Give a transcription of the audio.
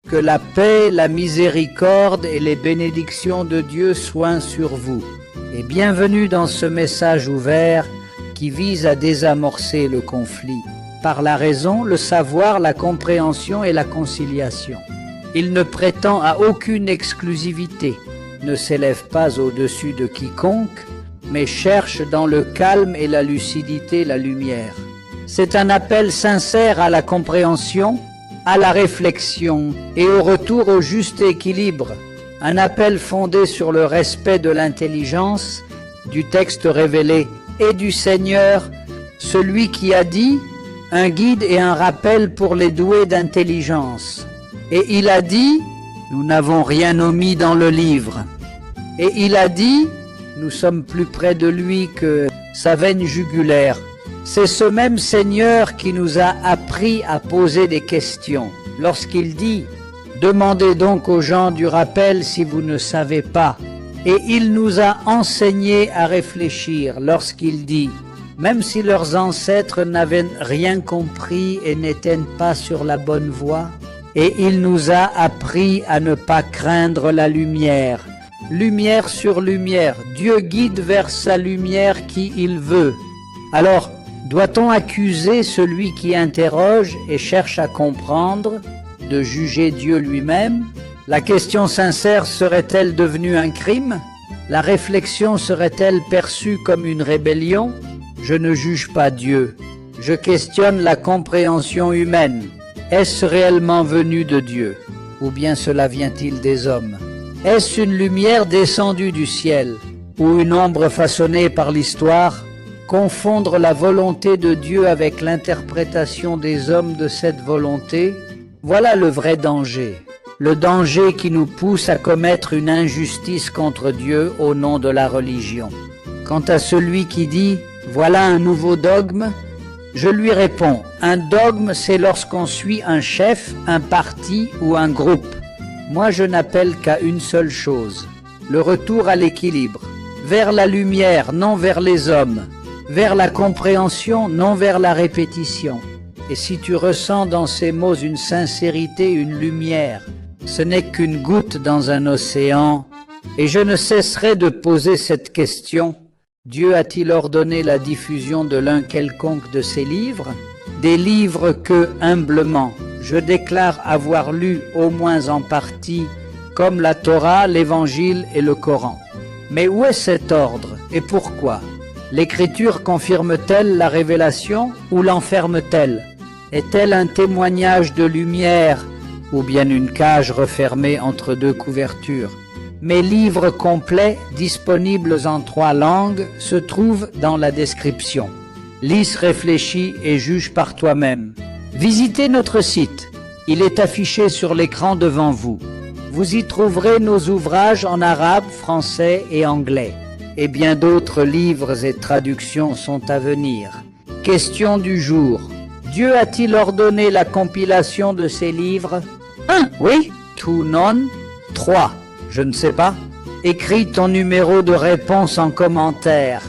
Que la paix, la miséricorde et les bénédictions de Dieu soient sur vous. Et bienvenue dans ce message ouvert qui vise à désamorcer le conflit par la raison, le savoir, la compréhension et la conciliation. Il ne prétend à aucune exclusivité, ne s'élève pas au-dessus de quiconque, mais cherche dans le calme et la lucidité la lumière. C'est un appel sincère à la compréhension, à la réflexion et au retour au juste équilibre. Un appel fondé sur le respect de l'intelligence, du texte révélé et du Seigneur, celui qui a dit « un guide et un rappel pour les doués d'intelligence ». Et il a dit « nous n'avons rien omis dans le livre ». Et il a dit « nous sommes plus près de lui que sa veine jugulaire ». C'est ce même Seigneur qui nous a appris à poser des questions. Lorsqu'il dit « demandez donc aux gens du rappel si vous ne savez pas ». Et il nous a enseigné à réfléchir lorsqu'il dit « même si leurs ancêtres n'avaient rien compris et n'étaient pas sur la bonne voie ». Et il nous a appris à ne pas craindre la lumière. Lumière sur lumière, Dieu guide vers sa lumière qui il veut. Alors, doit-on accuser celui qui interroge et cherche à comprendre, de juger Dieu lui-même? La question sincère serait-elle devenue un crime? La réflexion serait-elle perçue comme une rébellion? Je ne juge pas Dieu. Je questionne la compréhension humaine. Est-ce réellement venu de Dieu? Ou bien cela vient-il des hommes? Est-ce une lumière descendue du ciel? Ou une ombre façonnée par l'histoire? Confondre la volonté de Dieu avec l'interprétation des hommes de cette volonté, voilà le vrai danger. Le danger qui nous pousse à commettre une injustice contre Dieu au nom de la religion. Quant à celui qui dit « voilà un nouveau dogme », je lui réponds « un dogme, c'est lorsqu'on suit un chef, un parti ou un groupe. Moi, je n'appelle qu'à une seule chose, le retour à l'équilibre, vers la lumière, non vers les hommes, vers la compréhension, non vers la répétition. Et si tu ressens dans ces mots une sincérité, une lumière, ce n'est qu'une goutte dans un océan. Et je ne cesserai de poser cette question. Dieu a-t-il ordonné la diffusion de l'un quelconque de ses livres? Des livres que, humblement, je déclare avoir lus au moins en partie, comme la Torah, l'Évangile et le Coran. Mais où est cet ordre et pourquoi? L'Écriture confirme-t-elle la révélation ou l'enferme-t-elle? Est-elle un témoignage de lumière ou bien une cage refermée entre deux couvertures? Mes livres complets, disponibles en 3 langues, se trouvent dans la description. Lis, réfléchis et juge par toi-même. Visitez notre site. Il est affiché sur l'écran devant vous. Vous y trouverez nos ouvrages en arabe, français et anglais. Et bien d'autres livres et traductions sont à venir. Question du jour. Dieu a-t-il ordonné la compilation de ces livres? 1. Oui. 2. Non. 3. Je ne sais pas. Écris ton numéro de réponse en commentaire.